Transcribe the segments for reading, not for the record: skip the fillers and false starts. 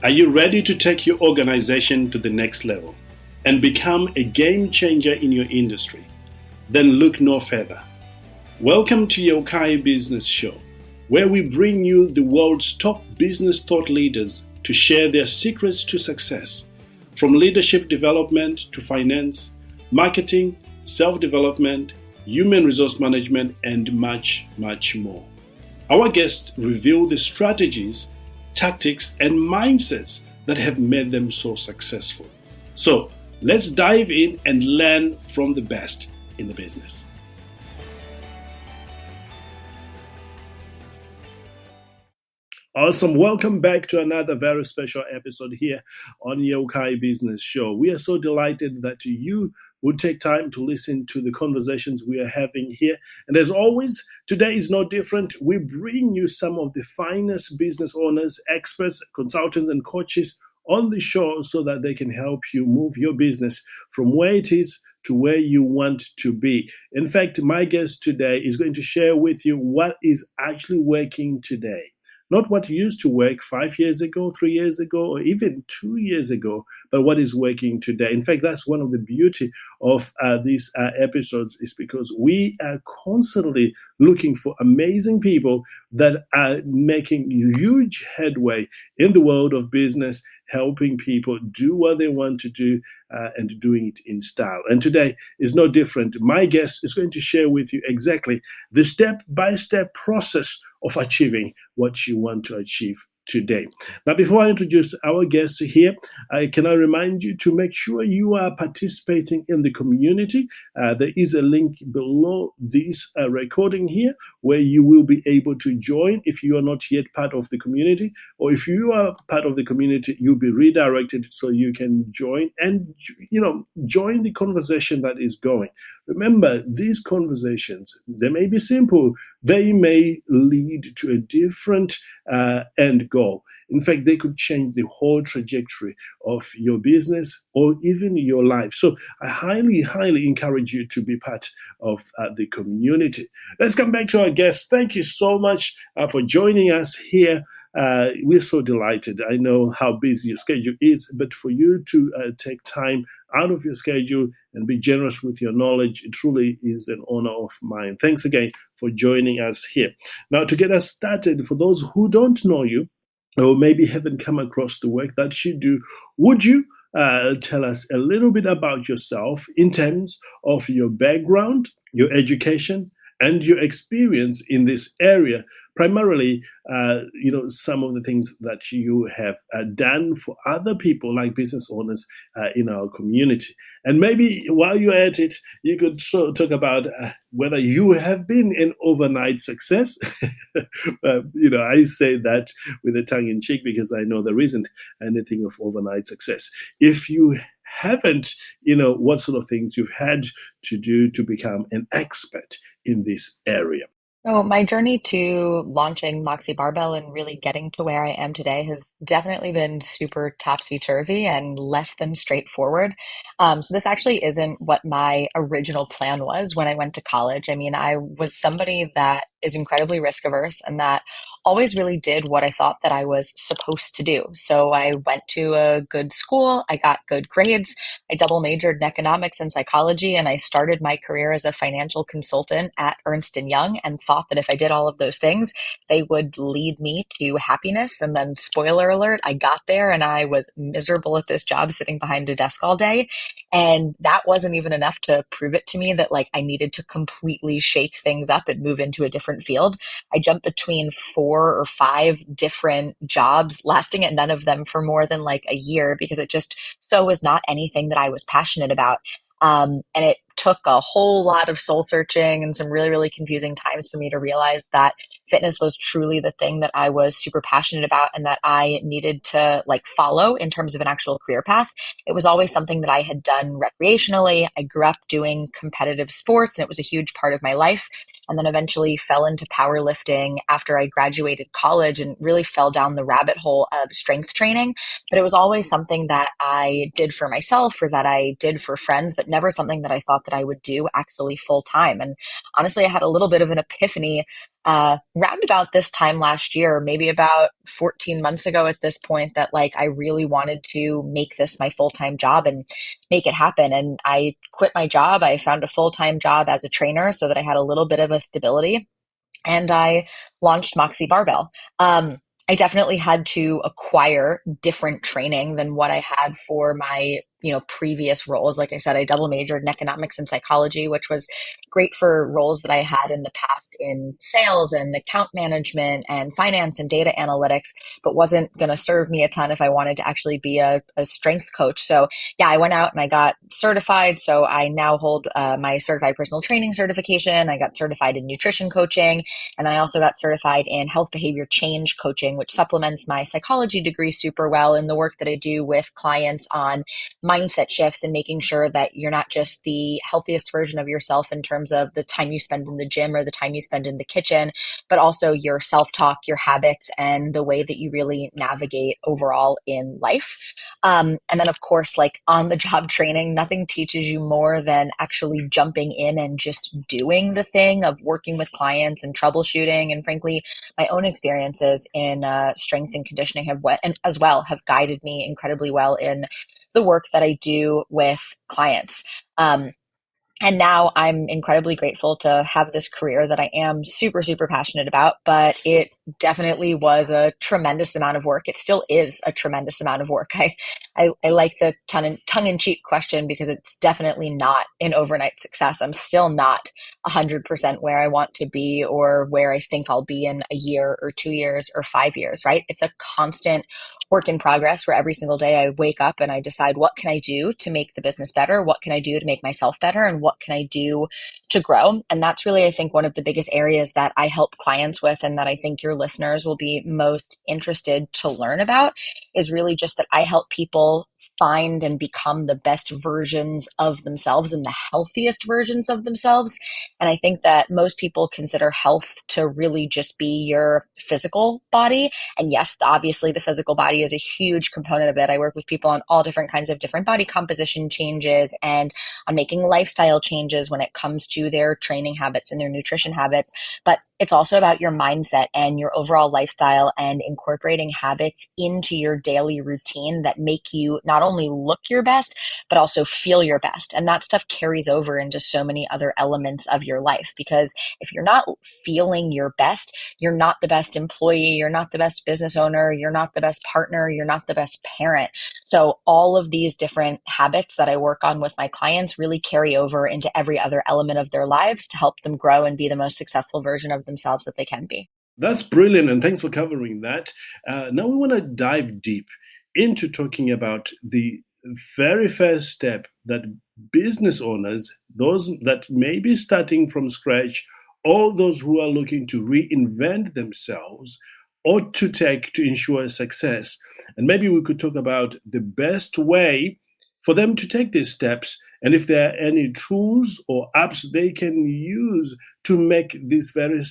Are you ready to take your organization to the next level and become a game changer in your industry? Then look no further. Welcome to Yokai Business Show, where we bring you the world's top business thought leaders to share their secrets to success, from leadership development to finance, marketing, self-development, human resource management, and much, much more. Our guests reveal the strategies, tactics, and mindsets that have made them so successful. So let's dive in and learn from the best in the business. Awesome. Welcome back to another very special episode here on Yokai Business Show. We are so delighted that you would take time to listen to the conversations we are having here. And as always, today is no different. We bring you some of the finest business owners, experts, consultants, and coaches on the show so that they can help you move your business from where it is to where you want to be. In fact, my guest today is going to share with you what is actually working today. Not what used to work 5 years ago, 3 years ago, or even 2 years ago, but what is working today. In fact, that's one of the beauty of these episodes, is because we are constantly looking for amazing people that are making huge headway in the world of business, helping people do what they want to do and doing it in style. And today is no different. My guest is going to share with you exactly the step-by-step process of achieving what you want to achieve today. Now, before I introduce our guest here, can I remind you to make sure you are participating in the community. There is a link below this recording here where you will be able to join if you are not yet part of the community, or if you are part of the community, you'll be redirected so you can join and join the conversation that is going. Remember, these conversations, they may be simple, they may lead to a different end goal. In fact, they could change the whole trajectory of your business or even your life. So I highly, highly encourage you to be part of the community. Let's come back to our guest. Thank you so much for joining us here. We're so delighted. I know how busy your schedule is, but for you to take time out of your schedule and be generous with your knowledge, it truly is an honor of mine. Thanks again for joining us here. Now, to get us started, for those who don't know you, or maybe haven't come across the work that you do, would you tell us a little bit about yourself in terms of your background, your education, and your experience in this area? Primarily, some of the things that you have done for other people, like business owners in our community. And maybe while you're at it, you could talk about whether you have been an overnight success. I say that with a tongue in cheek because I know there isn't anything of overnight success. If you haven't, what sort of things you've had to do to become an expert in this area. So my journey to launching Moxie Barbell and really getting to where I am today has definitely been super topsy-turvy and less than straightforward. So this actually isn't what my original plan was when I went to college. I mean, I was somebody that is incredibly risk averse and that always really did what I thought that I was supposed to do. So I went to a good school, I got good grades, I double majored in economics and psychology, and I started my career as a financial consultant at Ernst & Young and thought that if I did all of those things, they would lead me to happiness. And then, spoiler alert, I got there and I was miserable at this job sitting behind a desk all day. And that wasn't even enough to prove it to me that I needed to completely shake things up and move into a different field. I jumped between 4 or 5 different jobs, lasting at none of them for more than a year because it just so was not anything that I was passionate about. And it took a whole lot of soul searching and some really, really confusing times for me to realize that fitness was truly the thing that I was super passionate about and that I needed to follow in terms of an actual career path. It was always something that I had done recreationally. I grew up doing competitive sports and it was a huge part of my life. And then eventually fell into powerlifting after I graduated college and really fell down the rabbit hole of strength training. But it was always something that I did for myself or that I did for friends, but never something that I thought that I would do actually full time. And honestly, I had a little bit of an epiphany round about this time last year, maybe about 14 months ago at this point, that like I really wanted to make this my full-time job and make it happen. And I quit my job. I found a full-time job as a trainer so that I had a little bit of a stability, and I launched Moxie Barbell. I definitely had to acquire different training than what I had for my, previous roles. Like I said, I double majored in economics and psychology, which was great for roles that I had in the past in sales and account management and finance and data analytics, but wasn't going to serve me a ton if I wanted to actually be a strength coach. So yeah, I went out and I got certified. So I now hold my certified personal training certification. I got certified in nutrition coaching. And then I also got certified in health behavior change coaching, which supplements my psychology degree super well in the work that I do with clients on mindset shifts and making sure that you're not just the healthiest version of yourself in terms of the time you spend in the gym or the time you spend in the kitchen, but also your self talk, your habits, and the way that you really navigate overall in life. And then, of course, like on the job training, nothing teaches you more than actually jumping in and just doing the thing of working with clients and troubleshooting. And frankly, my own experiences in strength and conditioning and as well have guided me incredibly well in the work that I do with clients. And now I'm incredibly grateful to have this career that I am super, super passionate about, but it definitely was a tremendous amount of work. It still is a tremendous amount of work. I like the tongue-in-cheek question because it's definitely not an overnight success. I'm still not 100% where I want to be or where I think I'll be in a year or 2 years or 5 years, right? It's a constant work in progress where every single day I wake up and I decide, what can I do to make the business better? What can I do to make myself better? And what can I do to grow? And that's really, I think, one of the biggest areas that I help clients with, and that I think your listeners will be most interested to learn about, is really just that I help people find and become the best versions of themselves and the healthiest versions of themselves. And I think that most people consider health to really just be your physical body. And yes, obviously the physical body is a huge component of it. I work with people on all different kinds of different body composition changes and on making lifestyle changes when it comes to their training habits and their nutrition habits. But it's also about your mindset and your overall lifestyle and incorporating habits into your daily routine that make you not only look your best, but also feel your best. And that stuff carries over into so many other elements of your life, because if you're not feeling your best, you're not the best employee, you're not the best business owner, you're not the best partner, you're not the best parent. So all of these different habits that I work on with my clients really carry over into every other element of their lives to help them grow and be the most successful version of themselves that they can be. That's brilliant, and thanks for covering that. Now we want to dive deep into talking about the very first step that business owners, those that may be starting from scratch, or those who are looking to reinvent themselves, ought to take to ensure success. And maybe we could talk about the best way for them to take these steps, and if there are any tools or apps they can use to make this very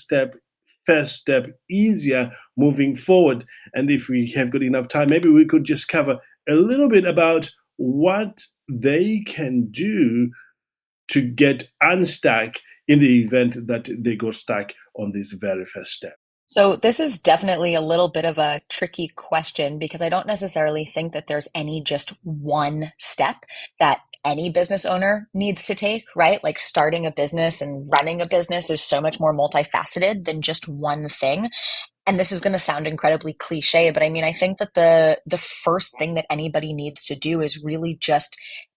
first step easier moving forward. And if we have got enough time, maybe we could just cover a little bit about what they can do to get unstuck in the event that they got stuck on this very first step. So, this is definitely a little bit of a tricky question because I don't necessarily think that there's any just one step that any business owner needs to take, right? Like starting a business and running a business is so much more multifaceted than just one thing. And this is going to sound incredibly cliche, but I mean, I think that the first thing that anybody needs to do is really just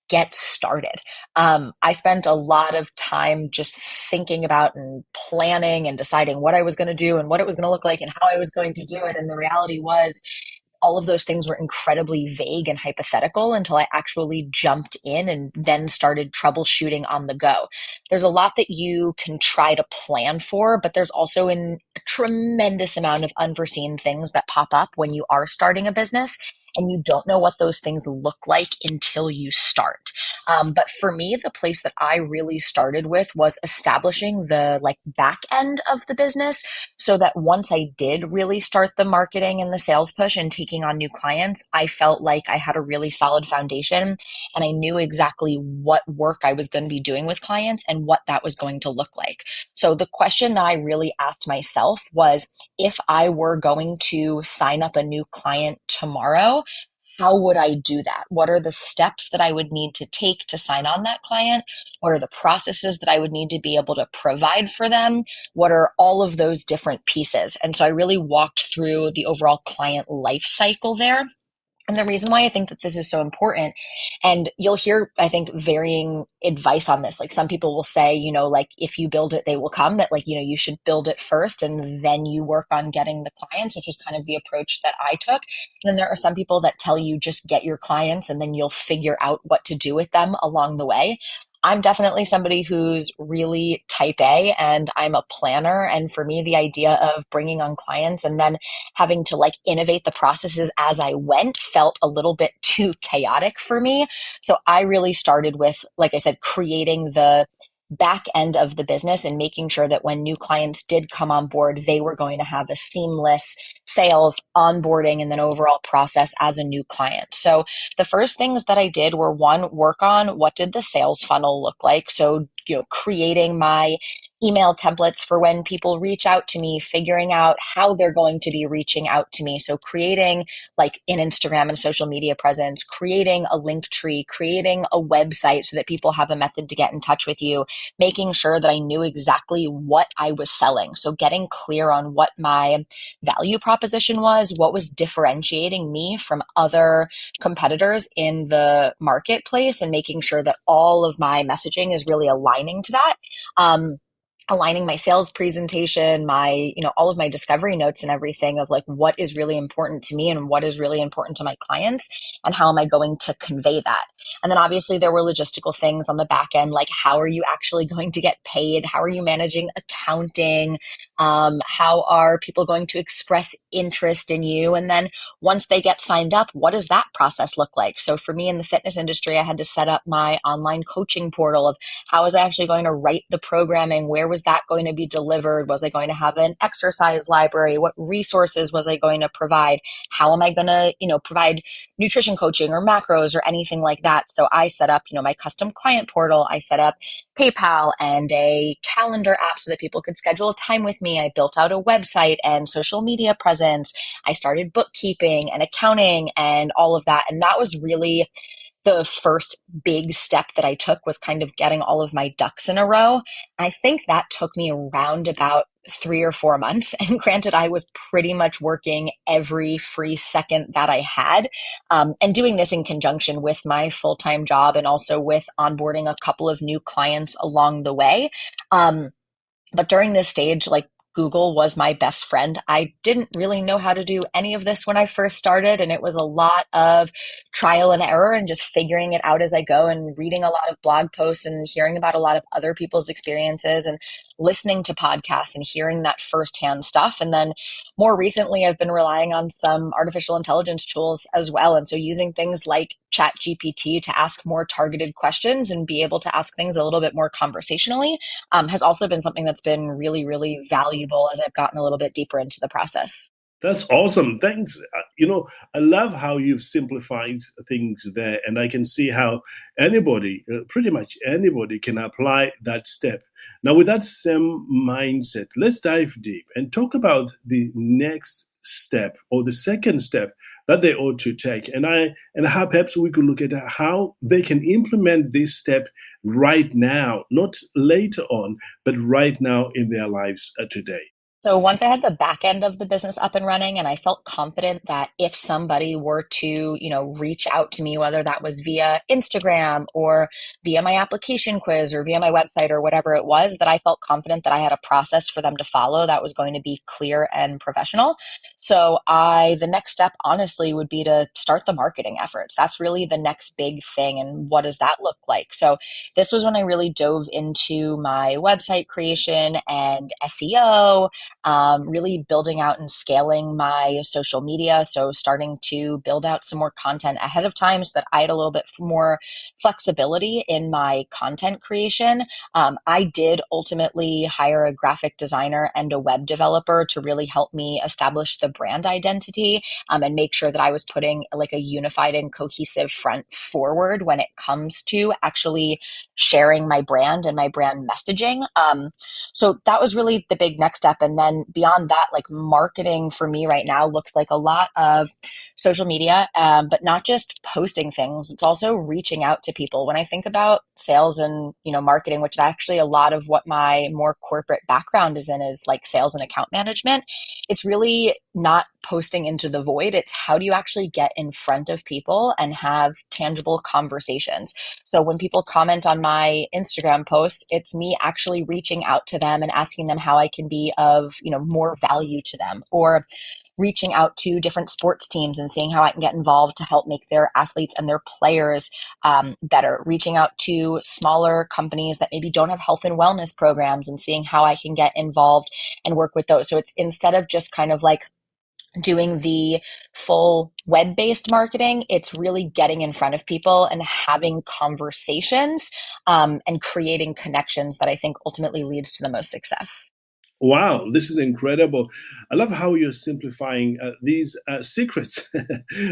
get started. I spent a lot of time just thinking about and planning and deciding what I was going to do and what it was going to look like and how I was going to do it. And the reality was, all of those things were incredibly vague and hypothetical until I actually jumped in and then started troubleshooting on the go. There's a lot that you can try to plan for, but there's also a tremendous amount of unforeseen things that pop up when you are starting a business. and you don't know what those things look like until you start. But for me, the place that I really started with was establishing the like back end of the business so that once I did really start the marketing and the sales push and taking on new clients, I felt like I had a really solid foundation and I knew exactly what work I was going to be doing with clients and what that was going to look like. So the question that I really asked myself was, if I were going to sign up a new client tomorrow, how would I do that? What are the steps that I would need to take to sign on that client? What are the processes that I would need to be able to provide for them? What are all of those different pieces? And so I really walked through the overall client life cycle there. And the reason why I think that this is so important, and you'll hear, I think, varying advice on this. Like some people will say, like if you build it, they will come, that like, you should build it first and then you work on getting the clients, which is kind of the approach that I took. And then there are some people that tell you just get your clients and then you'll figure out what to do with them along the way. I'm definitely somebody who's really type A and I'm a planner. And for me, the idea of bringing on clients and then having to like innovate the processes as I went felt a little bit too chaotic for me. So I really started with, like I said, creating the back end of the business and making sure that when new clients did come on board, they were going to have a seamless sales, onboarding, and then overall process as a new client. So the first things that I did were, one, work on what did the sales funnel look like. So, creating my email templates for when people reach out to me, figuring out how they're going to be reaching out to me. So creating like an Instagram and social media presence, creating a link tree, creating a website so that people have a method to get in touch with you, making sure that I knew exactly what I was selling. So getting clear on what my value proposition was, what was differentiating me from other competitors in the marketplace, and making sure that all of my messaging is really aligning to that. Aligning my sales presentation, my, all of my discovery notes and everything of like what is really important to me and what is really important to my clients and how am I going to convey that. And then obviously there were logistical things on the back end, like how are you actually going to get paid? How are you managing accounting? How are people going to express interest in you? And then once they get signed up, what does that process look like? So for me in the fitness industry, I had to set up my online coaching portal of how was I actually going to write the programming? Where was that going to be delivered? Was I going to have an exercise library? What resources was I going to provide? How am I going to, provide nutrition coaching or macros or anything like that? So I set up, my custom client portal. I set up PayPal and a calendar app so that people could schedule time with me. I built out a website and social media presence. I started bookkeeping and accounting and all of that. And that was really the first big step that I took, was kind of getting all of my ducks in a row. I think that took me around about 3 or 4 months. And granted, I was pretty much working every free second that I had, and doing this in conjunction with my full-time job and also with onboarding a couple of new clients along the way. But during this stage, like, Google was my best friend. I didn't really know how to do any of this when I first started, and it was a lot of trial and error and just figuring it out as I go and reading a lot of blog posts and hearing about a lot of other people's experiences and listening to podcasts and hearing that firsthand stuff. And then more recently, I've been relying on some artificial intelligence tools as well. And so using things like ChatGPT to ask more targeted questions and be able to ask things a little bit more conversationally has also been something that's been really, really valuable as I've gotten a little bit deeper into the process. That's awesome. Thanks. I love how you've simplified things there, and I can see how anybody, pretty much anybody, can apply that step. Now, with that same mindset, let's dive deep and talk about the next step or the second step that they ought to take, and how perhaps we could look at how they can implement this step right now, not later on, but right now in their lives today. So once I had the back end of the business up and running, and I felt confident that if somebody were to, reach out to me, whether that was via Instagram or via my application quiz or via my website or whatever it was, that I felt confident that I had a process for them to follow that was going to be clear and professional. So the next step honestly would be to start the marketing efforts. That's really the next big thing. And what does that look like? So this was when I really dove into my website creation and SEO. really building out and scaling my social media. So starting to build out some more content ahead of time so that I had a little bit more flexibility in my content creation. I did ultimately hire a graphic designer and a web developer to really help me establish the brand identity, and make sure that I was putting like a unified and cohesive front forward when it comes to actually sharing my brand and my brand messaging. So that was really the big next step. And then beyond that, like marketing for me right now looks like a lot of social media, but not just posting things. It's also reaching out to people. When I think about sales and marketing, which is actually a lot of what my more corporate background is in, is like sales and account management. It's really not posting into the void. It's how do you actually get in front of people and have tangible conversations. So when people comment on my Instagram posts, it's me actually reaching out to them and asking them how I can be of more value to them, or reaching out to different sports teams and seeing how I can get involved to help make their athletes and their players better. Reaching out to smaller companies that maybe don't have health and wellness programs and seeing how I can get involved and work with those. So it's instead of just kind of like doing the full web-based marketing, it's really getting in front of people and having conversations, and creating connections that I think ultimately leads to the most success. Wow, this is incredible. I love how you're simplifying these secrets,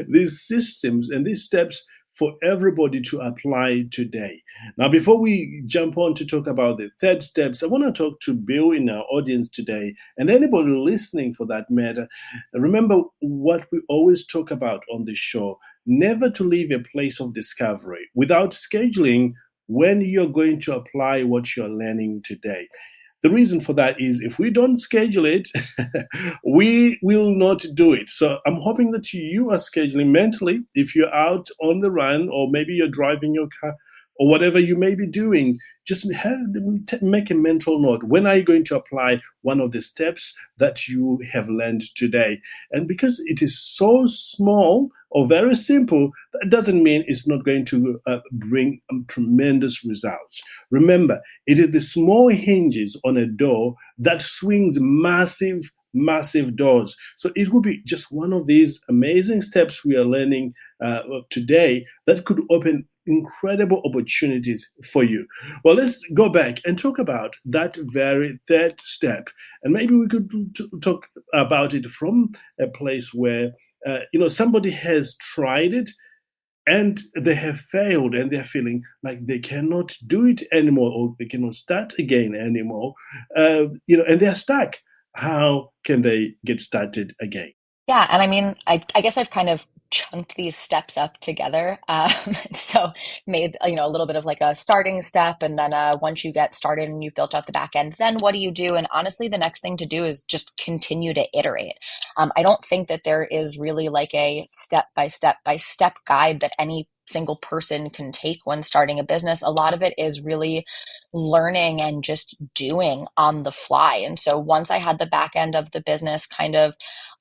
these systems, and these steps for everybody to apply today. Now, before we jump on to talk about the third steps, I want to talk to Bill in our audience today and anybody listening for that matter. Remember what we always talk about on this show, never to leave a place of discovery without scheduling when you're going to apply what you're learning today. The reason for that is if we don't schedule it, we will not do it. So I'm hoping that you are scheduling mentally if you're out on the run, or maybe you're driving your car, or whatever you may be doing. Just make a mental note. When are you going to apply one of the steps that you have learned today? And because it is so small or very simple, that doesn't mean it's not going to bring tremendous results. Remember, it is the small hinges on a door that swings massive doors. So it will be just one of these amazing steps we are learning today that could open incredible opportunities for you. Well, let's go back and talk about that very third step. And maybe we could talk about it from a place where somebody has tried it and they have failed and they're feeling like they cannot do it anymore, or they cannot start again anymore, and they're stuck. How can they get started again? Yeah, and I mean, I guess I've kind of chunked these steps up together. So made a little bit of like a starting step, and then once you get started and you've built out the back end, then what do you do? And honestly, the next thing to do is just continue to iterate. I don't think that there is really like a step by step guide that any single person can take when starting a business. A lot of it is really learning and just doing on the fly. And so once I had the back end of the business kind of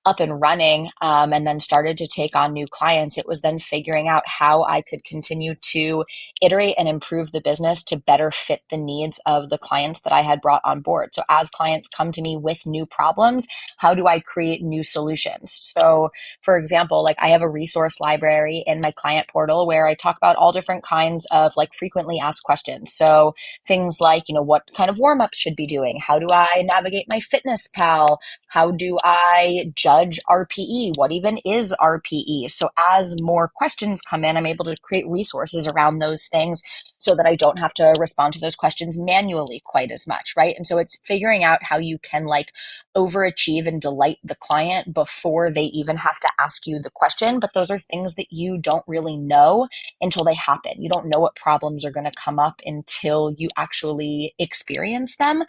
up and running, and then started to take on new clients, it was then figuring out how I could continue to iterate and improve the business to better fit the needs of the clients that I had brought on board. So as clients come to me with new problems, how do I create new solutions? So for example, like I have a resource library in my client portal where I talk about all different kinds of like frequently asked questions. So things like, what kind of warm-ups should be doing? How do I navigate my fitness pal? How do I judge RPE? What even is RPE? So as more questions come in, I'm able to create resources around those things so that I don't have to respond to those questions manually quite as much, right? And so it's figuring out how you can like overachieve and delight the client before they even have to ask you the question. But those are things that you don't really know until they happen. You don't know what problems are going to come up until you actually experience them.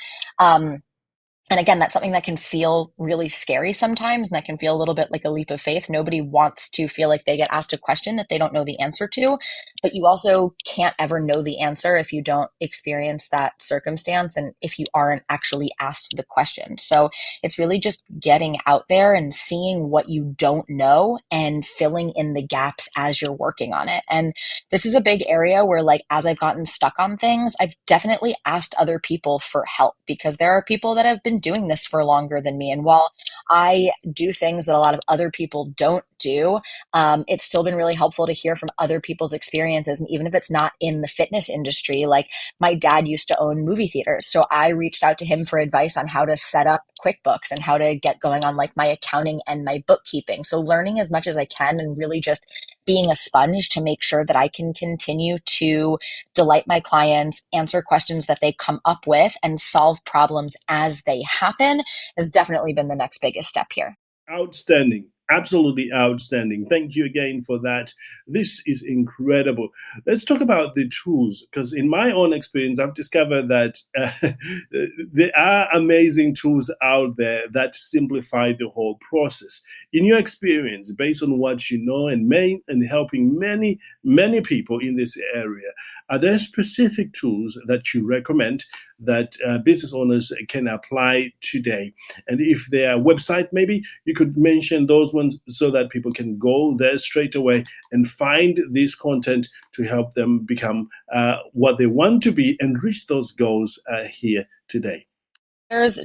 And again, that's something that can feel really scary sometimes, and that can feel a little bit like a leap of faith. Nobody wants to feel like they get asked a question that they don't know the answer to. but you also can't ever know the answer if you don't experience that circumstance and if you aren't actually asked the question. So it's really just getting out there and seeing what you don't know and filling in the gaps as you're working on it. And this is a big area where, like, as I've gotten stuck on things, I've definitely asked other people for help because there are people that have been doing this for longer than me. And while I do things that a lot of other people don't do, it's still been really helpful to hear from other people's experiences. And even if it's not in the fitness industry, like my dad used to own movie theaters. So I reached out to him for advice on how to set up QuickBooks and how to get going on like my accounting and my bookkeeping. So learning as much as I can and really just being a sponge to make sure that I can continue to delight my clients, answer questions that they come up with, and solve problems as they happen has definitely been the next biggest step here. Outstanding. Absolutely outstanding. Thank you again for that. This is incredible. Let's talk about the tools because, in my own experience, I've discovered that there are amazing tools out there that simplify the whole process. In your experience, based on what you know and helping many people in this area, are there specific tools that you recommend that business owners can apply today? And if their website, maybe you could mention those ones so that people can go there straight away and find this content to help them become what they want to be and reach those goals here today. There's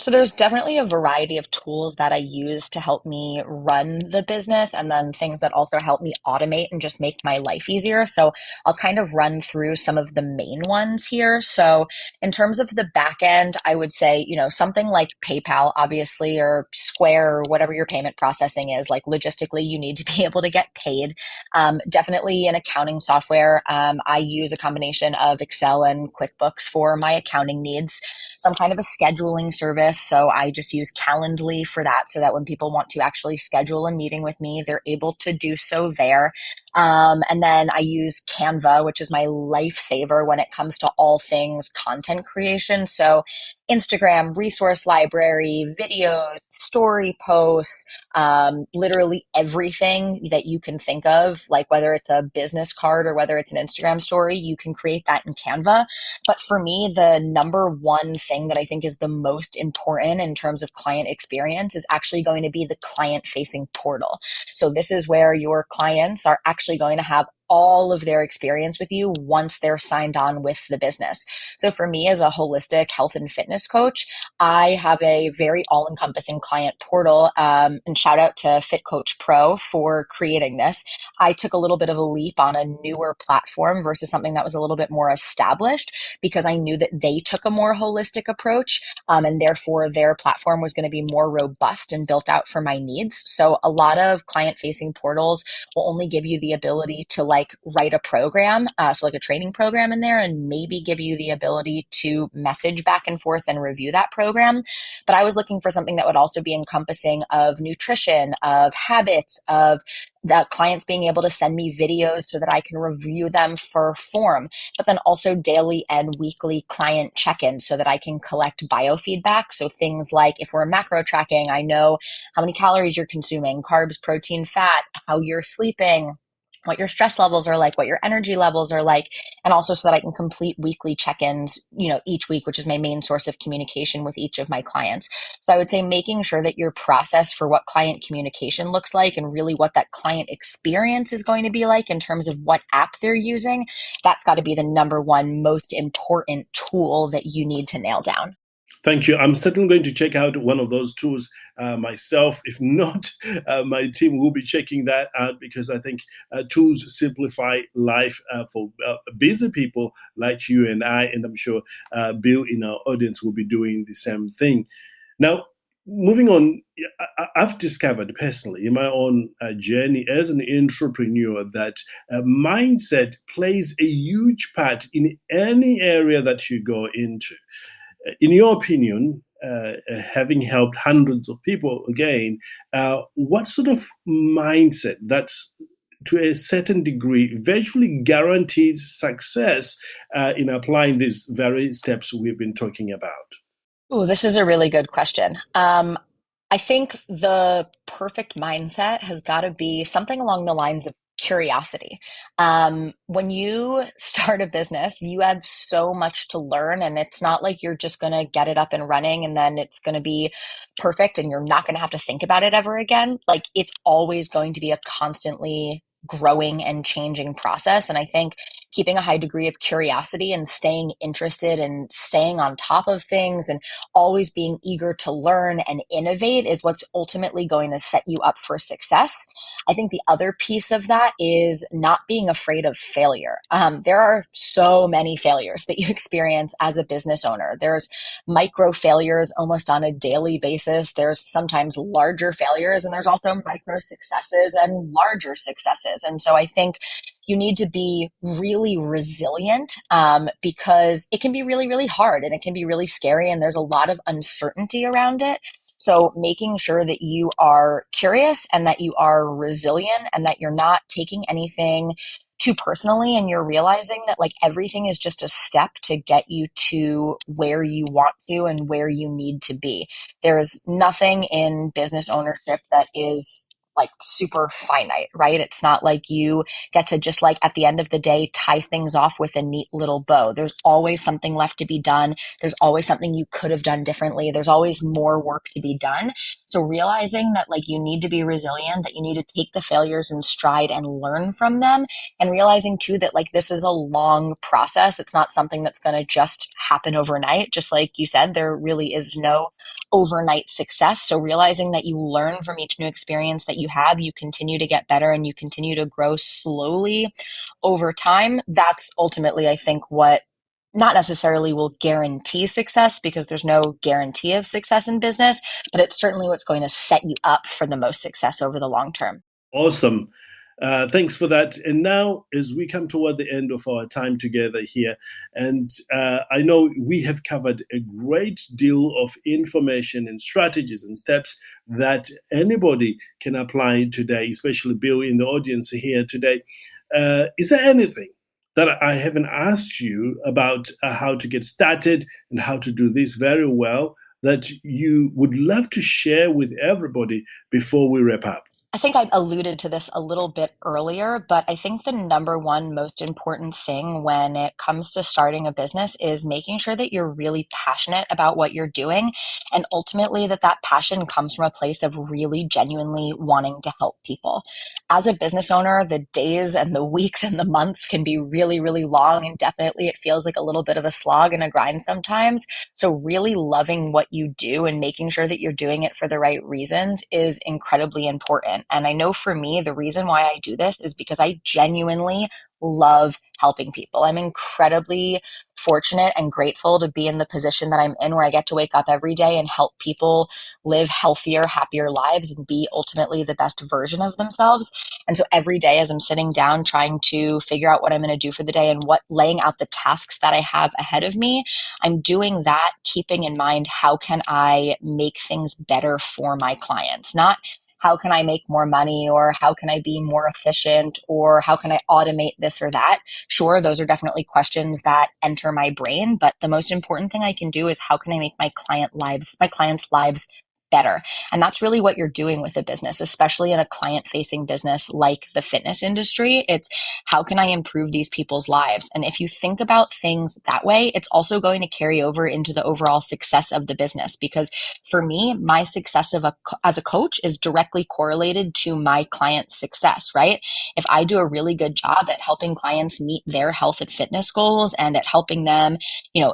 there's definitely a variety of tools that I use to help me run the business and then things that also help me automate and just make my life easier. So I'll kind of run through some of the main ones here. So in terms of the back end, I would say, something like PayPal, obviously, or Square, or whatever your payment processing is, like logistically, you need to be able to get paid. Definitely an accounting software. I use a combination of Excel and QuickBooks for my accounting needs, some kind of a scheduling service. So I just use Calendly for that so that when people want to actually schedule a meeting with me, they're able to do so there. And then I use Canva, which is my lifesaver when it comes to all things content creation. So Instagram, resource library, videos, story posts, literally everything that you can think of, like whether it's a business card or whether it's an Instagram story, you can create that in Canva. But for me, the number one thing that I think is the most important in terms of client experience is actually going to be the client facing portal. So this is where your clients are actually going to have all of their experience with you once they're signed on with the business. So for me as a holistic health and fitness coach, I have a very all-encompassing client portal, and shout out to Fit Coach Pro for creating this. I took a little bit of a leap on a newer platform versus something that was a little bit more established because I knew that they took a more holistic approach, and therefore their platform was going to be more robust and built out for my needs. So a lot of client-facing portals will only give you the ability to like write a program, so like a training program in there, and maybe give you the ability to message back and forth and review that program. But I was looking for something that would also be encompassing of nutrition, of habits, of the clients being able to send me videos so that I can review them for form, but then also daily and weekly client check-ins so that I can collect biofeedback. So things like if we're macro tracking, I know how many calories you're consuming, carbs, protein, fat, how you're sleeping, what your stress levels are like, what your energy levels are like, and also so that I can complete weekly check-ins, each week, which is my main source of communication with each of my clients. So I would say making sure that your process for what client communication looks like and really what that client experience is going to be like in terms of what app they're using, that's got to be the number one most important tool that you need to nail down. Thank you. I'm certainly going to check out one of those tools myself. If not, my team will be checking that out because I think tools simplify life for busy people like you and I, and I'm sure Bill in our audience will be doing the same thing. Now, moving on, I've discovered personally in my own journey as an entrepreneur that mindset plays a huge part in any area that you go into. In your opinion, having helped hundreds of people again, what sort of mindset that, to a certain degree, virtually guarantees success in applying these very steps we've been talking about? Oh, this is a really good question. I think the perfect mindset has got to be something along the lines of curiosity. When you start a business, you have so much to learn, and it's not like you're just going to get it up and running and then it's going to be perfect and you're not going to have to think about it ever again. Like, it's always going to be a constantly growing and changing process. And I think keeping a high degree of curiosity and staying interested and staying on top of things and always being eager to learn and innovate is what's ultimately going to set you up for success. I think the other piece of that is not being afraid of failure. There are so many failures that you experience as a business owner. There's micro failures almost on a daily basis. There's sometimes larger failures, and there's also micro successes and larger successes. And so I think you need to be really resilient, because it can be really, really hard and it can be really scary, and there's a lot of uncertainty around it. So making sure that you are curious and that you are resilient and that you're not taking anything too personally, and you're realizing that like everything is just a step to get you to where you want to and where you need to be. There is nothing in business ownership that is like super finite, right? It's not like you get to just like at the end of the day tie things off with a neat little bow. There's always something left to be done. There's always something you could have done differently. There's always more work to be done. So realizing that like you need to be resilient, that you need to take the failures in stride and learn from them, and realizing too that like this is a long process. It's not something that's going to just happen overnight. Just like you said, there really is no overnight success. So realizing that you learn from each new experience that you have, you continue to get better and you continue to grow slowly over time. That's ultimately, I think, what not necessarily will guarantee success, because there's no guarantee of success in business, but it's certainly what's going to set you up for the most success over the long term. Awesome. Thanks for that. And now, as we come toward the end of our time together here, and I know we have covered a great deal of information and strategies and steps that anybody can apply today, especially Bill in the audience here today. Is there anything that I haven't asked you about how to get started and how to do this very well that you would love to share with everybody before we wrap up? I think I alluded to this a little bit earlier, but I think the number one most important thing when it comes to starting a business is making sure that you're really passionate about what you're doing. And ultimately, that passion comes from a place of really genuinely wanting to help people. As a business owner, the days and the weeks and the months can be really, really long. And definitely it feels like a little bit of a slog and a grind sometimes. So really loving what you do and making sure that you're doing it for the right reasons is incredibly important. And I know for me, the reason why I do this is because I genuinely love helping people. I'm incredibly fortunate and grateful to be in the position that I'm in, where I get to wake up every day and help people live healthier, happier lives and be ultimately the best version of themselves. And so every day as I'm sitting down trying to figure out what I'm going to do for the day and what laying out the tasks that I have ahead of me, I'm doing that keeping in mind how can I make things better for my clients, not how can I make more money or how can I be more efficient or how can I automate this or that? Sure, those are definitely questions that enter my brain, but the most important thing I can do is how can I make my clients' lives better? And that's really what you're doing with a business, especially in a client facing business like the fitness industry. It's how can I improve these people's lives? And if you think about things that way, it's also going to carry over into the overall success of the business. Because for me, my success as a coach is directly correlated to my client's success, right? If I do a really good job at helping clients meet their health and fitness goals and at helping them,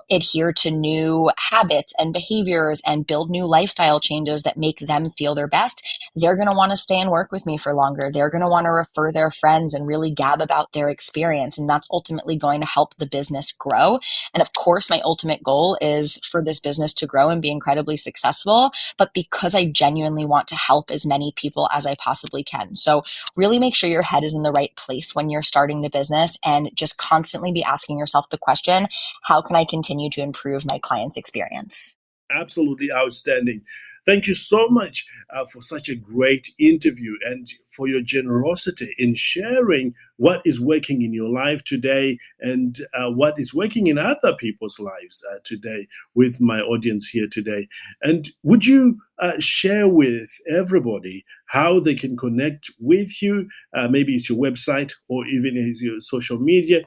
adhere to new habits and behaviors and build new lifestyle changes that make them feel their best, they're going to want to stay and work with me for longer. They're going to want to refer their friends and really gab about their experience. And that's ultimately going to help the business grow. And of course, my ultimate goal is for this business to grow and be incredibly successful, but because I genuinely want to help as many people as I possibly can. So really make sure your head is in the right place when you're starting the business and just constantly be asking yourself the question, how can I continue to improve my client's experience? Absolutely outstanding. Thank you so much for such a great interview and for your generosity in sharing what is working in your life today and what is working in other people's lives today with my audience here today. And would you share with everybody how they can connect with you. Maybe it's your website or even it's your social media,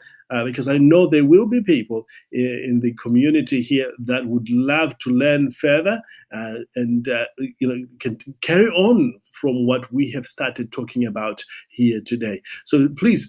because I know there will be people in the community here that would love to learn further and can carry on from what we have started talking about here today. So please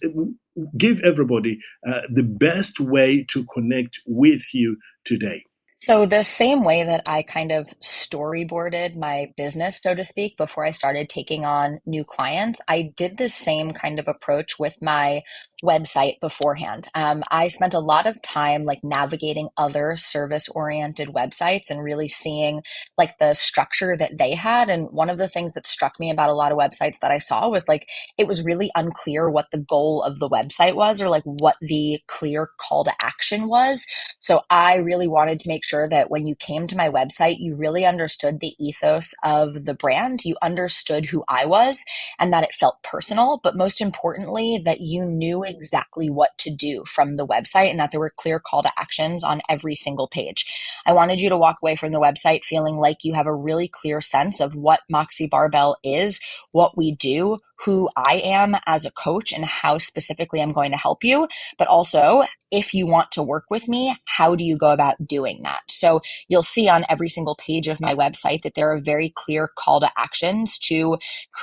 give everybody the best way to connect with you today. So, the same way that I kind of storyboarded my business, so to speak, before I started taking on new clients, I did the same kind of approach with my website beforehand. I spent a lot of time like navigating other service-oriented websites and really seeing like the structure that they had. And one of the things that struck me about a lot of websites that I saw was like it was really unclear what the goal of the website was or like what the clear call to action was. So I really wanted to make sure that when you came to my website, you really understood the ethos of the brand, you understood who I was, and that it felt personal, but most importantly, that you knew exactly what to do from the website and that there were clear call to actions on every single page. I wanted you to walk away from the website feeling like you have a really clear sense of what Moxie Barbell is, what we do, who I am as a coach, and how specifically I'm going to help you, but also if you want to work with me, how do you go about doing that? So you'll see on every single page of my website that there are very clear call to actions to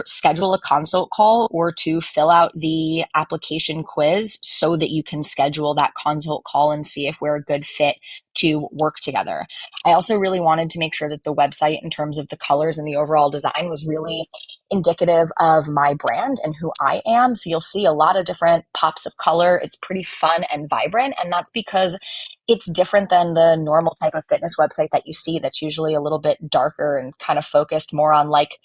schedule a consult call or to fill out the application quiz so that you can schedule that consult call and see if we're a good fit to work together. I also really wanted to make sure that the website, in terms of the colors and the overall design, was really indicative of my brand and who I am. So you'll see a lot of different pops of color. It's pretty fun and vibrant. And that's because it's different than the normal type of fitness website that you see that's usually a little bit darker and kind of focused more on like,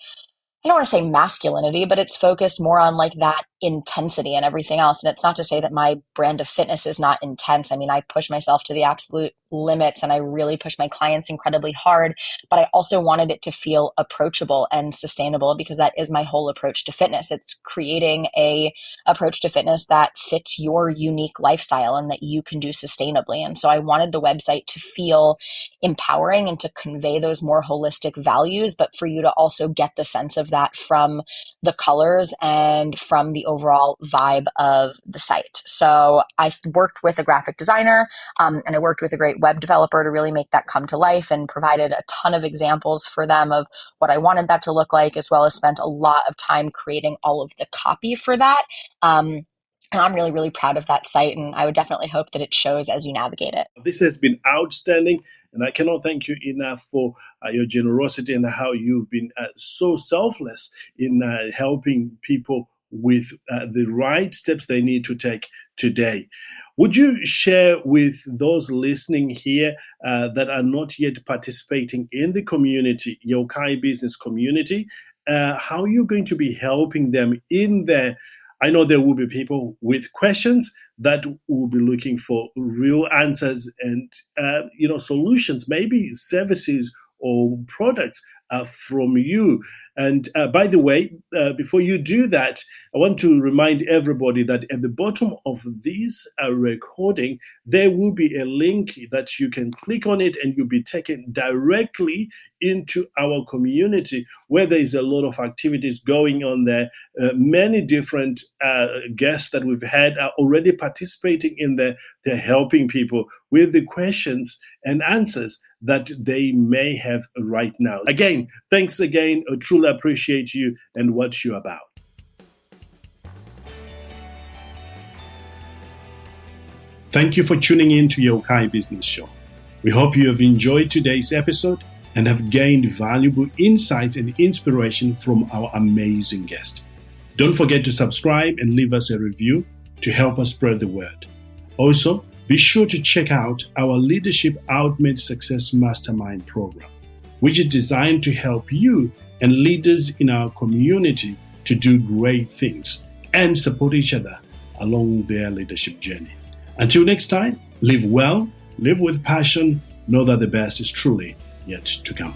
I don't want to say masculinity, but it's focused more on like that intensity and everything else. And it's not to say that my brand of fitness is not intense. I mean, I push myself to the absolute limits and I really push my clients incredibly hard, but I also wanted it to feel approachable and sustainable because that is my whole approach to fitness. It's creating a approach to fitness that fits your unique lifestyle and that you can do sustainably. And so I wanted the website to feel empowering and to convey those more holistic values, but for you to also get the sense of that from the colors and from the overall vibe of the site. So I worked with a graphic designer and I worked with a great web developer to really make that come to life and provided a ton of examples for them of what I wanted that to look like, as well as spent a lot of time creating all of the copy for that. And I'm really, really proud of that site, and I would definitely hope that it shows as you navigate it. This has been outstanding, and I cannot thank you enough for your generosity and how you've been so selfless in helping people with the right steps they need to take today. Would you share with those listening here that are not yet participating in the community, Yokai Business community, how you're going to be helping them in there? I know there will be people with questions that will be looking for real answers and solutions, maybe services or products from you. And by the way, before you do that, I want to remind everybody that at the bottom of this recording, there will be a link that you can click on it and you'll be taken directly into our community where there is a lot of activities going on there. Many different guests that we've had are already participating in there. They're helping people with the questions and answers that they may have right now. Again, thanks again. I truly appreciate you and what you're about. Thank you for tuning in to Yokai Business Show. We hope you have enjoyed today's episode and have gained valuable insights and inspiration from our amazing guest. Don't forget to subscribe and leave us a review to help us spread the word. Also, be sure to check out our Leadership Ultimate Success Mastermind program, which is designed to help you and leaders in our community to do great things and support each other along their leadership journey. Until next time, live well, live with passion, know that the best is truly yet to come.